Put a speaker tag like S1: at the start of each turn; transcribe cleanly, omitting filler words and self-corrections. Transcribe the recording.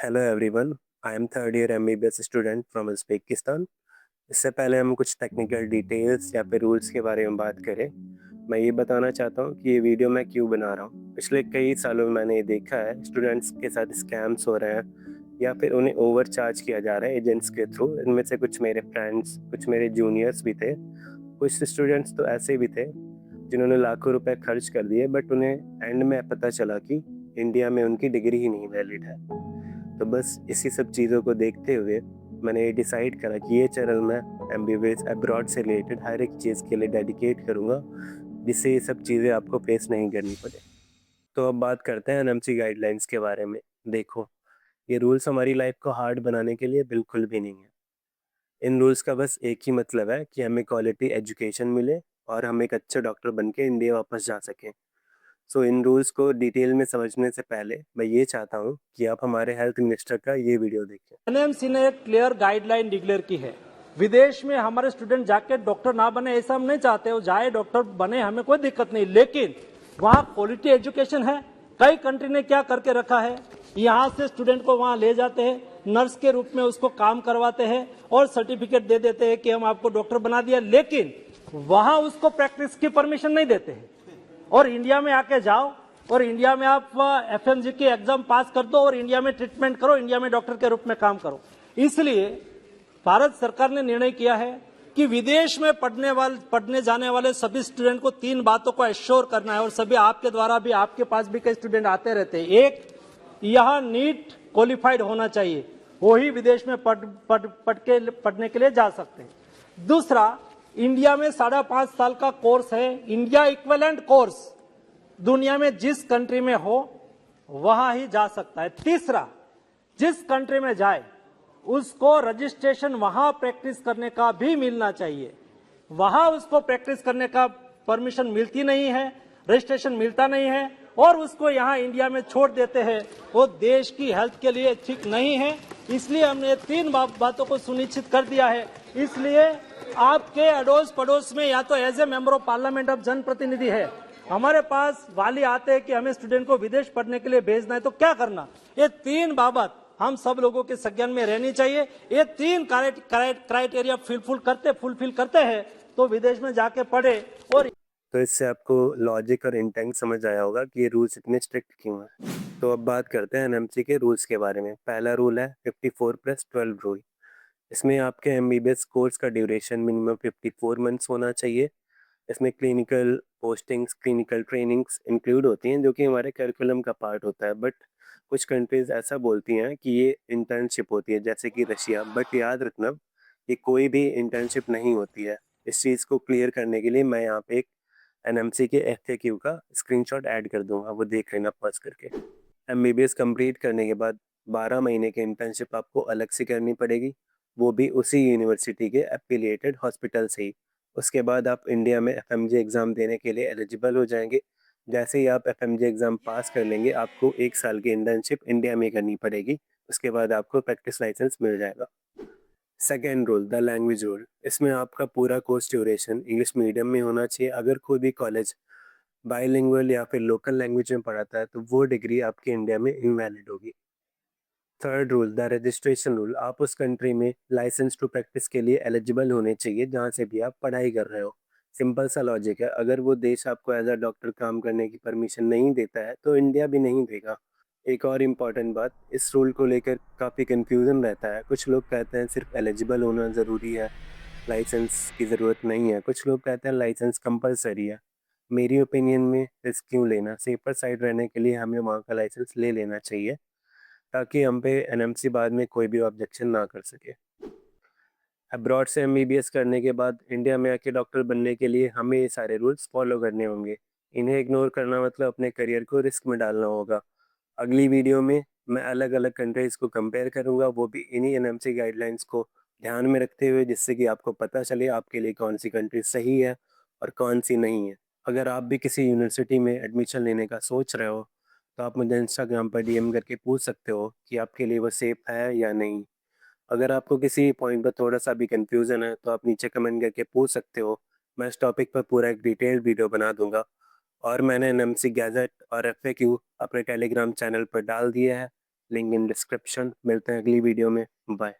S1: Hello everyone, I am third year MBBS student from Uzbekistan. इससे पहले हम कुछ टेक्निकल डिटेल्स या फिर रूल्स के बारे में बात करें। मैं ये बताना चाहता हूँ कि ये वीडियो मैं क्यों बना रहा हूँ। पिछले कई सालों में मैंने ये देखा है स्टूडेंट्स के साथ स्कैम्स हो रहे हैं या फिर उन्हें ओवर चार्ज किया जा रहा है एजेंट्स के थ्रू। इनमें से कुछ मेरे फ्रेंड्स, कुछ मेरे जूनियर्स भी थे। कुछ स्टूडेंट्स तो ऐसे भी थे जिन्होंने लाखों रुपए खर्च कर दिए, बट उन्हें एंड में पता चला कि इंडिया में उनकी डिग्री ही नहीं वैलिड है। तो बस इसी सब चीज़ों को देखते हुए मैंने ये डिसाइड करा कि ये चैनल मैं एमबीबीएस अब्रॉड से रिलेटेड हर एक चीज़ के लिए डेडिकेट करूँगा, जिससे ये सब चीज़ें आपको फेस नहीं करनी पड़े। तो अब बात करते हैं एनएमसी गाइडलाइंस के बारे में। देखो, ये रूल्स हमारी लाइफ को हार्ड बनाने के लिए बिल्कुल भी नहीं है। इन रूल्स का बस एक ही मतलब है कि हमें क्वालिटी एजुकेशन मिले और हम एक अच्छे डॉक्टर बन के इंडिया वापस जा सकें। इन रूल्स को डिटेल में समझने से पहले मैं ये चाहता हूँ कि आप हमारे हेल्थ मिनिस्टर का ये वीडियो देखें।
S2: एनएमसी ने एक क्लियर गाइडलाइन डिक्लेयर की है। विदेश में हमारे स्टूडेंट जाके डॉक्टर ना बने ऐसा हम नहीं चाहते, वो जाए डॉक्टर बने, हमें कोई दिक्कत नहीं, लेकिन वहाँ क्वालिटी एजुकेशन है। कई कंट्री ने क्या करके रखा है, यहाँ से स्टूडेंट को वहाँ ले जाते हैं, नर्स के रूप में उसको काम करवाते हैं और सर्टिफिकेट दे देते हैं कि हम आपको डॉक्टर बना दिया, लेकिन वहाँ उसको प्रैक्टिस की परमिशन नहीं देते हैं। और इंडिया में आके जाओ और इंडिया में आप एफएमजी की एग्जाम पास कर दो और इंडिया में ट्रीटमेंट करो, इंडिया में डॉक्टर के रूप में काम करो। इसलिए भारत सरकार ने निर्णय किया है कि विदेश में पढ़ने जाने वाले सभी स्टूडेंट को 3 बातों को एश्योर करना है, और सभी आपके द्वारा भी, आपके पास भी कई स्टूडेंट आते रहते हैं। एक, यहाँ नीट क्वालिफाइड होना चाहिए, वो ही विदेश में पढ़ने के लिए जा सकते हैं। दूसरा, इंडिया में 5.5 साल का कोर्स है, इंडिया इक्विवेलेंट कोर्स, दुनिया में जिस कंट्री में हो वहां ही जा सकता है। तीसरा, जिस कंट्री में जाए उसको रजिस्ट्रेशन वहां प्रैक्टिस करने का भी मिलना चाहिए। वहां उसको प्रैक्टिस करने का परमिशन मिलती नहीं है, रजिस्ट्रेशन मिलता नहीं है, और उसको यहाँ इंडिया में छोड़ देते हैं, वो देश की हेल्थ के लिए ठीक नहीं है। इसलिए हमने 3 बातों को सुनिश्चित कर दिया है। इसलिए आपके अड़ोस पड़ोस में या तो as a member of parliament आप जनप्रतिनिधि है, हमारे पास वाली आते हैं कि हमें स्टूडेंट को विदेश पढ़ने के लिए भेजना है, तो क्या करना, ये 3 बाबत हम सब लोगों के संज्ञान में रहनी चाहिए। ये 3 क्राइटेरिया फुलफिल करते हैं तो विदेश में जाके पढ़े। और
S1: तो इससे आपको लॉजिक और इंटेंट समझ आया होगा कि ये रूल्स इतने स्ट्रिक्ट क्यों हैं। तो अब बात करते हैं एनएमसी के रूल्स के बारे में। पहला रूल है 54+12 रूल। इसमें आपके एमबीबीएस कोर्स का ड्यूरेशन मिनिमम 54 मंथ्स होना चाहिए। इसमें clinical postings, clinical trainings include होती हैं, जो कि हमारे करिकुलम का पार्ट होता है। बट कुछ कंट्रीज़ ऐसा बोलती हैं कि ये इंटर्नशिप होती है, जैसे कि रशिया। बट याद रखना, ये कोई भी इंटर्नशिप नहीं होती है। इस चीज़ को क्लियर करने के लिए मैं यहाँ पे एक एनएमसी के एफएक्यू का स्क्रीनशॉट ऐड कर दूंगा, वो देख लेना पॉज करके। एमबीबीएस कंप्लीट करने के बाद 12 महीने की इंटर्नशिप आपको अलग से करनी पड़ेगी, वो भी उसी यूनिवर्सिटी के एफिलिएटेड हॉस्पिटल से ही। उसके बाद आप इंडिया में एफएमजी एग्ज़ाम देने के लिए एलिजिबल हो जाएंगे। जैसे ही आप एफएमजी एग्ज़ाम पास कर लेंगे, आपको 1 साल की इंटर्नशिप इंडिया में करनी पड़ेगी। उसके बाद आपको प्रैक्टिस लाइसेंस मिल जाएगा। Second rule, the language rule. इसमें आपका पूरा कोर्स ड्यूरेशन इंग्लिश मीडियम में होना चाहिए। अगर कोई भी कॉलेज बाइलिंगुअल या फिर लोकल लैंग्वेज में पढ़ाता है, तो वो डिग्री आपकी इंडिया में इनवैलिड होगी। Third rule, the registration rule. आप उस कंट्री में लाइसेंस टू प्रैक्टिस के लिए एलिजिबल होने चाहिए जहाँ से भी आप पढ़ाई कर रहे हो। सिंपल सा लॉजिक है, अगर वो देश आपको एज अ डॉक्टर काम करने की परमिशन नहीं देता है, तो इंडिया भी नहीं देगा। एक और इम्पॉर्टेंट बात, इस रूल को लेकर काफ़ी कंफ्यूजन रहता है। कुछ लोग कहते हैं सिर्फ एलिजिबल होना ज़रूरी है, लाइसेंस की ज़रूरत नहीं है। कुछ लोग कहते हैं लाइसेंस कंपलसरी है। मेरी ओपिनियन में रिस्क क्यों लेना, सेफर साइड रहने के लिए हमें वहाँ का लाइसेंस ले लेना चाहिए, ताकि हम पे एनएमसी बाद में कोई भी ऑब्जेक्शन ना कर सके। अब्रॉड से एमबीबीएस करने के बाद इंडिया में आके डॉक्टर बनने के लिए हमें ये सारे रूल्स फॉलो करने होंगे। इन्हें इग्नोर करना मतलब अपने करियर को रिस्क में डालना होगा। अगली वीडियो में मैं अलग अलग कंट्रीज़ को कंपेयर करूंगा, वो भी इन्हीं एनएमसी गाइडलाइंस को ध्यान में रखते हुए, जिससे कि आपको पता चले आपके लिए कौन सी कंट्री सही है और कौन सी नहीं है। अगर आप भी किसी यूनिवर्सिटी में एडमिशन लेने का सोच रहे हो, तो आप मुझे इंस्टाग्राम पर डीएम करके पूछ सकते हो कि आपके लिए वो सेफ है या नहीं। अगर आपको किसी पॉइंट पर थोड़ा सा भी कंफ्यूजन है, तो आप नीचे कमेंट करके पूछ सकते हो। मैं इस टॉपिक पर पूरा एक डिटेल्ड वीडियो बना दूंगा। और मैंने एनएमसी गैजेट और एफएक्यू अपने टेलीग्राम चैनल पर डाल दिया है। Link in description. मिलते हैं अगली वीडियो में, बाय।